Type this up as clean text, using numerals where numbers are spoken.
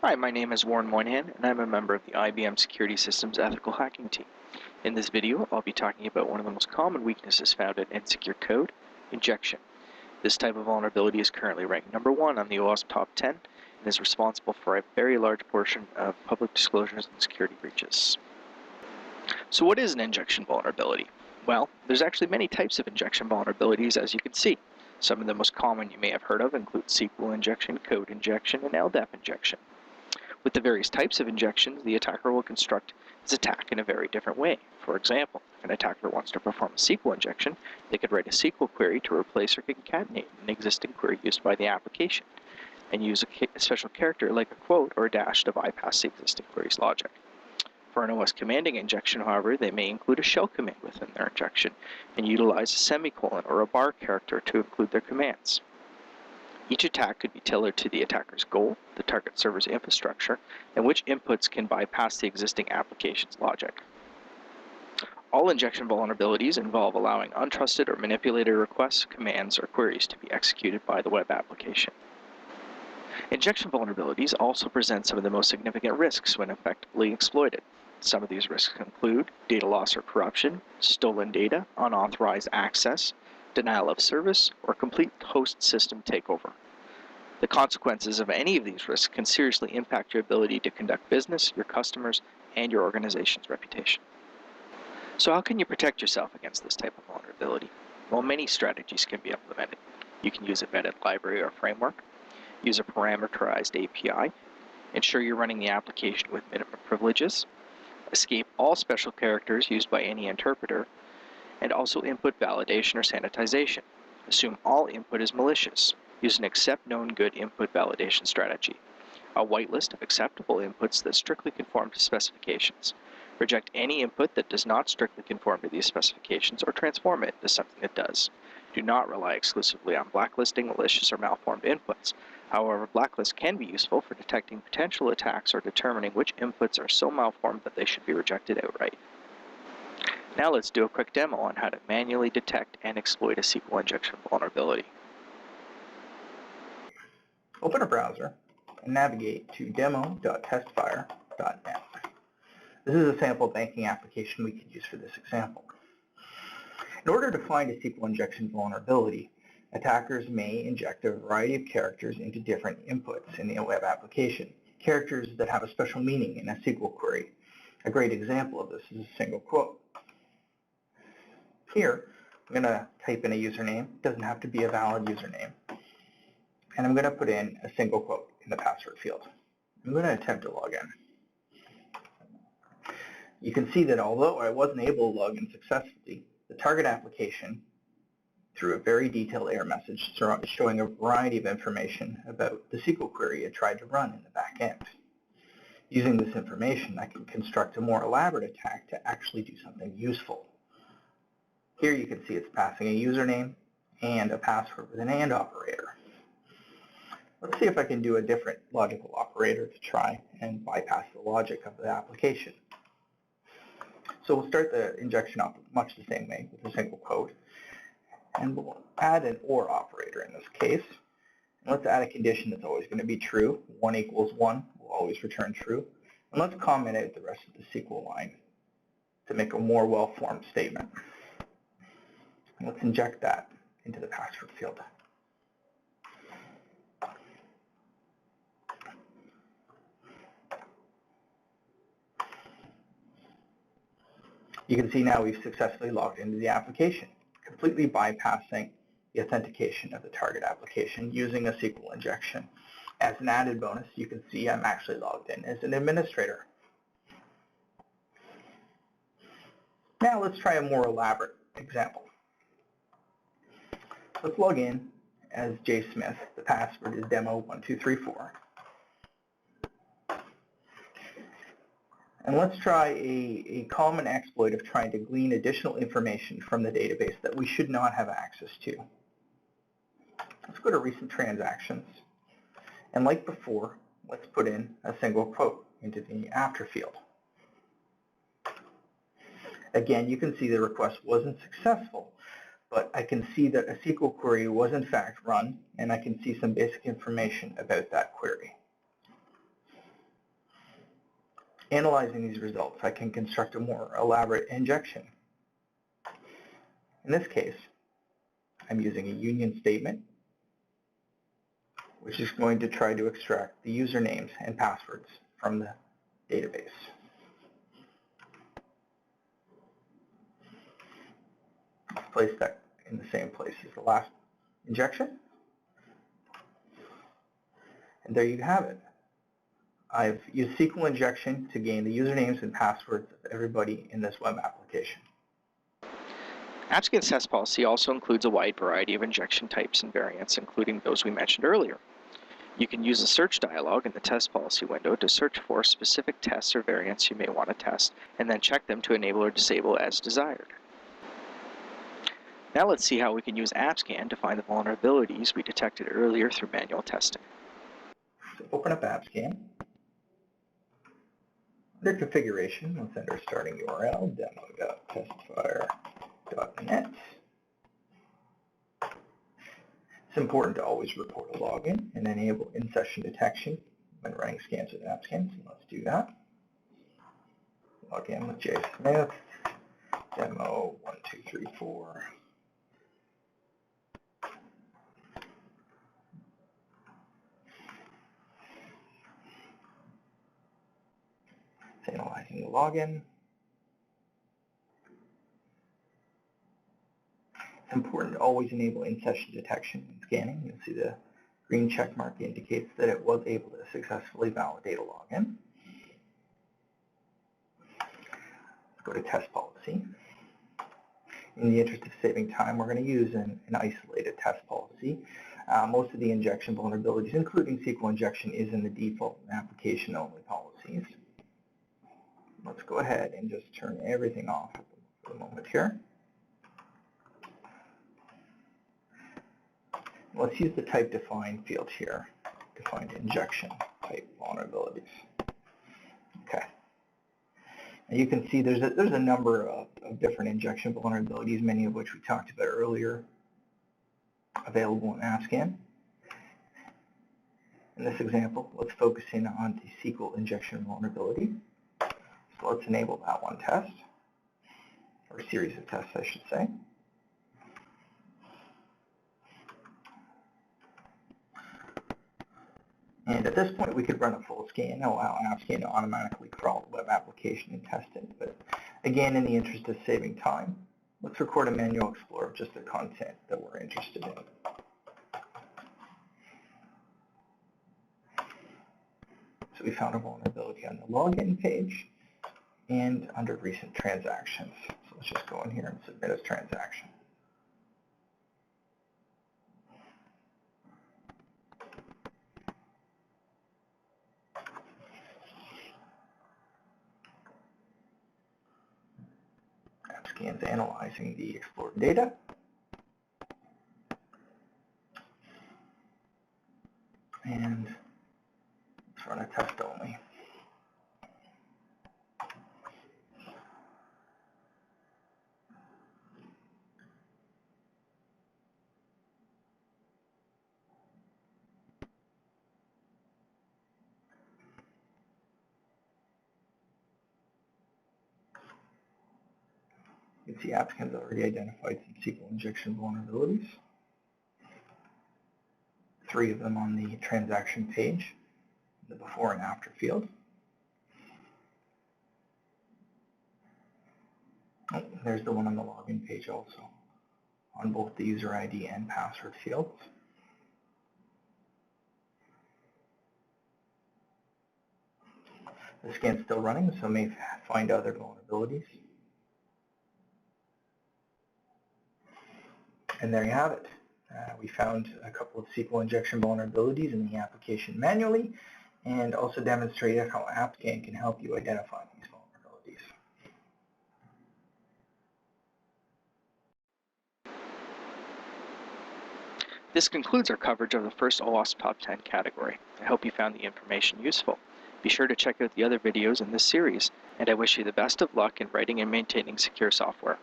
Hi, my name is Warren Moynihan, and I'm a member of the IBM Security Systems Ethical Hacking Team. In this video, I'll be talking about one of the most common weaknesses found in insecure code, injection. This type of vulnerability is currently ranked number 1 on the OWASP top 10 and is responsible for a very large portion of public disclosures and security breaches. So what is an injection vulnerability? Well, there's actually many types of injection vulnerabilities, as you can see. Some of the most common you may have heard of include SQL injection, code injection, and LDAP injection. With the various types of injections, the attacker will construct his attack in a very different way. For example, if an attacker wants to perform a SQL injection, they could write a SQL query to replace or concatenate an existing query used by the application, and use a special character like a quote or a dash to bypass the existing query's logic. For an OS commanding injection, however, they may include a shell command within their injection, and utilize a semicolon or a bar character to include their commands. Each attack could be tailored to the attacker's goal, the target server's infrastructure, and which inputs can bypass the existing application's logic. All injection vulnerabilities involve allowing untrusted or manipulated requests, commands, or queries to be executed by the web application. Injection vulnerabilities also present some of the most significant risks when effectively exploited. Some of these risks include data loss or corruption, stolen data, unauthorized access, denial of service, or complete host system takeover. The consequences of any of these risks can seriously impact your ability to conduct business, your customers, and your organization's reputation. So how can you protect yourself against this type of vulnerability? Well, many strategies can be implemented. You can use a vetted library or framework, use a parameterized API, ensure you're running the application with minimum privileges, escape all special characters used by any interpreter, and also input validation or sanitization. Assume all input is malicious. Use an accept known good input validation strategy. A whitelist of acceptable inputs that strictly conform to specifications. Reject any input that does not strictly conform to these specifications or transform it into something that does. Do not rely exclusively on blacklisting malicious or malformed inputs. However, blacklists can be useful for detecting potential attacks or determining which inputs are so malformed that they should be rejected outright. Now let's do a quick demo on how to manually detect and exploit a SQL injection vulnerability. Open a browser and navigate to demo.testfire.net. This is a sample banking application we could use for this example. In order to find a SQL injection vulnerability, attackers may inject a variety of characters into different inputs in the web application, characters that have a special meaning in a SQL query. A great example of this is a single quote. Here, I'm going to type in a username. It doesn't have to be a valid username. And I'm going to put in a single quote in the password field. I'm going to attempt to log in. You can see that although I wasn't able to log in successfully, the target application threw a very detailed error message showing a variety of information about the SQL query it tried to run in the back end. Using this information, I can construct a more elaborate attack to actually do something useful. Here you can see it's passing a username and a password with an AND operator. Let's see if I can do a different logical operator to try and bypass the logic of the application. So we'll start the injection off much the same way with a single quote. And we'll add an OR operator in this case. And let's add a condition that's always going to be true. 1 equals 1 will always return true. And let's comment out the rest of the SQL line to make a more well-formed statement. And let's inject that into the password field. You can see now we've successfully logged into the application, completely bypassing the authentication of the target application using a SQL injection. As an added bonus, you can see I'm actually logged in as an administrator. Now let's try a more elaborate example. Let's log in as J. Smith. The password is demo1234. And let's try a common exploit of trying to glean additional information from the database that we should not have access to. Let's go to recent transactions. And like before, let's put in a single quote into the after field. Again, you can see the request wasn't successful, but I can see that a SQL query was in fact run, and I can see some basic information about that query. Analyzing these results, I can construct a more elaborate injection. In this case, I'm using a union statement, which is going to try to extract the usernames and passwords from the database. Let's place that in the same place as the last injection. And there you have it. I've used SQL injection to gain the usernames and passwords of everybody in this web application. i-AWCS test policy also includes a wide variety of injection types and variants, including those we mentioned earlier. You can use the search dialog in the test policy window to search for specific tests or variants you may want to test, and then check them to enable or disable as desired. Now let's see how we can use i-AWCS to find the vulnerabilities we detected earlier through manual testing. So open up i-AWCS. Under configuration, let's enter a starting URL, demo.testfire.net. It's important to always report a login and enable in-session detection when running scans with i-AWCS. So let's do that. Log in with jsmith, demo 1234. It's analyzing the login. It's important to always enable in-session detection and scanning. You'll see the green check mark indicates that it was able to successfully validate a login. Let's go to test policy. In the interest of saving time, we're going to use an isolated test policy. Most of the injection vulnerabilities, including SQL injection, is in the default application-only policies. Let's go ahead and just turn everything off for the moment here. Let's use the type define field here to find injection type vulnerabilities. Okay. And you can see there's a number of different injection vulnerabilities, many of which we talked about earlier, available in i-AWCS. In this example, let's focus in on the SQL injection vulnerability. So let's enable that one test, or series of tests, I should say. And at this point, we could run a full scan and allow i-AWCS to automatically crawl the web application and test it. But again, in the interest of saving time, let's record a manual explorer of just the content that we're interested in. So we found a vulnerability on the login page and under recent transactions. So let's just go in here and submit as transaction. i-AWCS analyzing the explored data. And let's run a test only. You can see i-AWCS has already identified some SQL injection vulnerabilities. 3 of them on the transaction page, the before and after field. Oh, there's the one on the login page also, on both the user ID and password fields. The scan's still running, so it may find other vulnerabilities. And there you have it. We found a couple of SQL injection vulnerabilities in the application manually, and also demonstrated how i-AWCS can help you identify these vulnerabilities. This concludes our coverage of the first OWASP Top 10 category. I hope you found the information useful. Be sure to check out the other videos in this series, and I wish you the best of luck in writing and maintaining secure software.